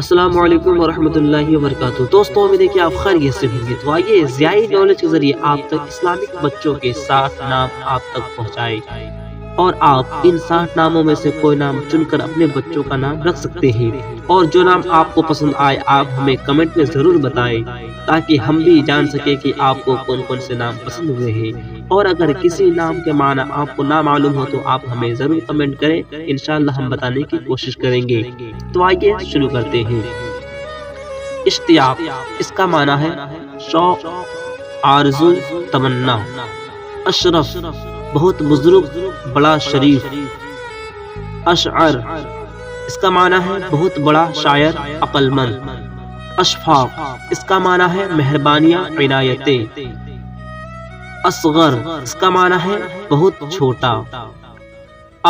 السلام علیکم ورحمۃ اللہ وبرکاتہ۔ دوستوں امید ہے کہ آپ خیریت سے ہوں گے۔ تو آئیے ضیائی نالج کے ذریعے آپ تک اسلامک بچوں کے 60 نام آپ تک پہنچائے، اور آپ ان 60 ناموں میں سے کوئی نام چن کر اپنے بچوں کا نام رکھ سکتے ہیں، اور جو نام آپ کو پسند آئے آپ ہمیں کمنٹ میں ضرور بتائیں تاکہ ہم بھی جان سکیں کہ آپ کو کون کون سے نام پسند ہوئے ہیں۔ اور اگر کسی نام کے معنی آپ کو نہ معلوم ہو تو آپ ہمیں ضرور کمنٹ کریں، انشاءاللہ ہم بتانے کی کوشش کریں گے۔ تو آئیے شروع کرتے ہیں۔ اشتیاق، اس کا معنی ہے شوق، آرزو، تمنا۔ اشرف، بہت بزرگ، بڑا شریف۔ اشعر، اس کا معنی ہے بہت بڑا شاعر، عقل مند۔ اشفاق، اس کا معنی ہے مہربانیاں، عنایتیں۔ اصغر، اس کا معنی ہے بہت چھوٹا۔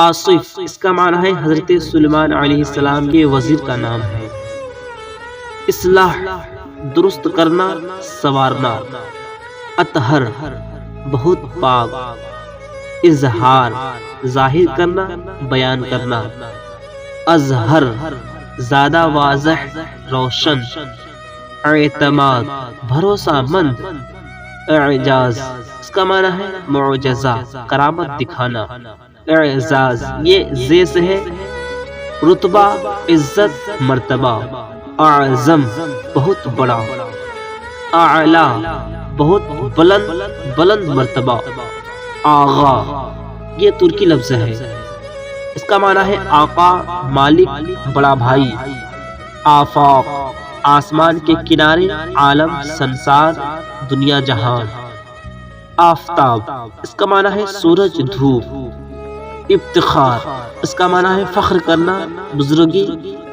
آصف، اس کا معنی ہے حضرت سلیمان علیہ السلام کے وزیر کا نام ہے۔ اصلاح، درست کرنا، سنوارنا۔ اطہر، بہت پاک۔ اظہار، ظاہر کرنا، بیان کرنا۔ اظہر، زیادہ واضح، روشن۔ اعتماد، بھروسہ مند۔ اعجاز، اس کا معنی ہے معجزہ، کرامت دکھانا۔ اعزاز، یہ زے سے ہے، رتبہ، عزت، مرتبہ۔ اعظم، بہت بڑا۔ اعلی، بہت بلند مرتبہ۔ آغا، یہ ترکی لفظ ہے، اس کا معنی ہے آقا، مالک، بڑا بھائی۔ آفاق، آسمان کے کنارے، عالم، سنسار، دنیا جہان۔ آفتاب، اس کا معنی ہے سورج، دھوپ۔ افتخار، اس کا معنی ہے فخر کرنا، بزرگی،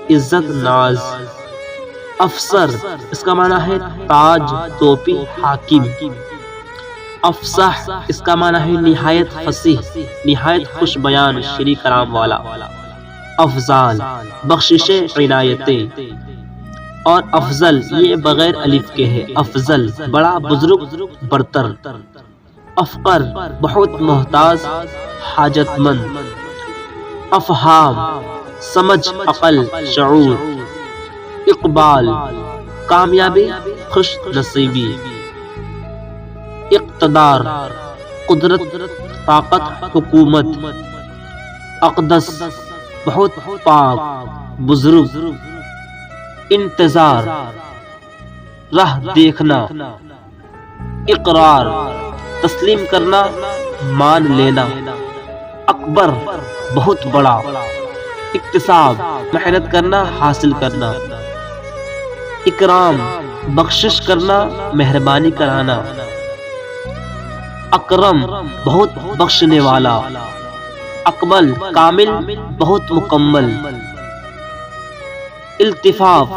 عزت، ناز۔ افسر، اس کا معنی ہے تاج، ٹوپی، حاکم۔ افصح، اس کا معنی ہے نہایت فصیح، نہایت خوش بیان، شری کلام والا۔ افضال، بخششیں، عنایتیں۔ اور افضل، یہ بغیر الف کے ہے، افضل، بڑا، بزرگ، برتر۔ افقر، بہت محتاج، حاجت مند۔ افہام، سمجھ، عقل، شعور۔ اقبال، کامیابی، خوش نصیبی۔ اقتدار، قدرت، طاقت، حکومت۔ اقدس، بہت پاک، بزرگ۔ انتظار، راہ دیکھنا۔ اقرار، تسلیم کرنا، مان لینا۔ اکبر، بہت بڑا۔ اکتساب، محنت کرنا، حاصل کرنا۔ اکرام، بخشش کرنا، مہربانی کرانا۔ اکرم، بہت بخشنے والا۔ اکمل، کامل، بہت مکمل۔ التفاف،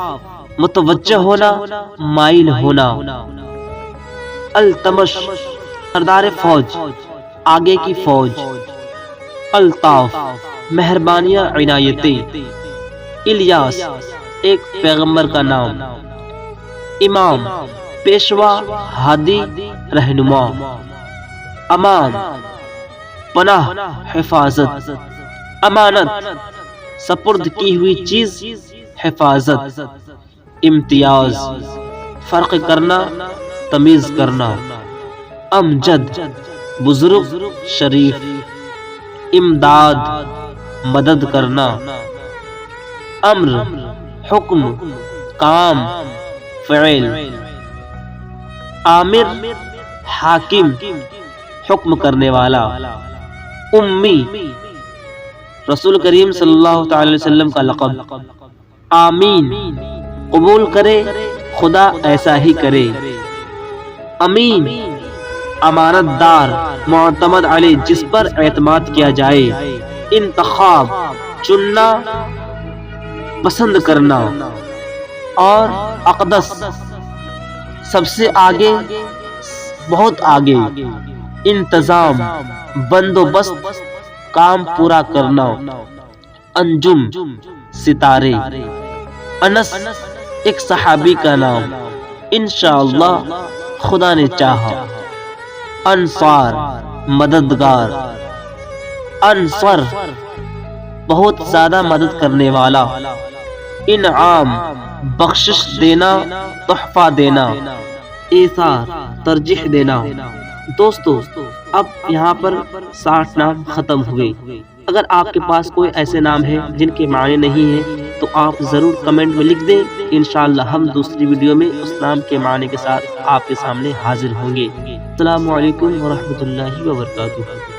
متوجہ ہونا، مائل ہونا۔ التمش، سردار فوج، آگے کی فوج۔ الطاف، مہربانیاں، عنایتیں۔ الیاس، ایک پیغمبر کا نام۔ امام، پیشوا، ہادی، رہنما۔ امان، پناہ، حفاظت۔ امانت، سپرد کی ہوئی چیز، حفاظت۔ امتیاز، فرق کرنا، تمیز کرنا۔ امجد، بزرگ، شریف۔ امداد، مدد کرنا۔ امر، حکم، کام، فعل۔ آمر، حاکم، حکم کرنے والا۔ امی، رسول کریم صلی اللہ تعالی علیہ وسلم کا لقب۔ آمین، قبول کرے، خدا ایسا ہی کرے۔ امین، امانت دار، معتمد علیہ، جس پر اعتماد کیا جائے۔ انتخاب، چننا، پسند کرنا۔ اور اقدس، سب سے آگے، بہت آگے۔ انتظام، بندوبست، کام پورا کرنا۔ انجم، ستارے۔ انس، ایک صحابی کا نام۔ انشاءاللہ، خدا نے چاہا۔ انصار، مددگار۔ انصر، بہت زیادہ مدد کرنے والا۔ انعام بخشش دینا، تحفہ دینا، ایثار ترجیح دینا۔ دوستو اب یہاں پر 60 نام ختم ہوئے۔ اگر آپ کے پاس کوئی ایسے نام ہیں جن کے معنی نہیں ہیں تو آپ ضرور کمنٹ میں لکھ دیں، انشاءاللہ ہم دوسری ویڈیو میں اس نام کے معنی کے ساتھ آپ کے سامنے حاضر ہوں گے۔ السلام علیکم ورحمۃ اللہ وبرکاتہ۔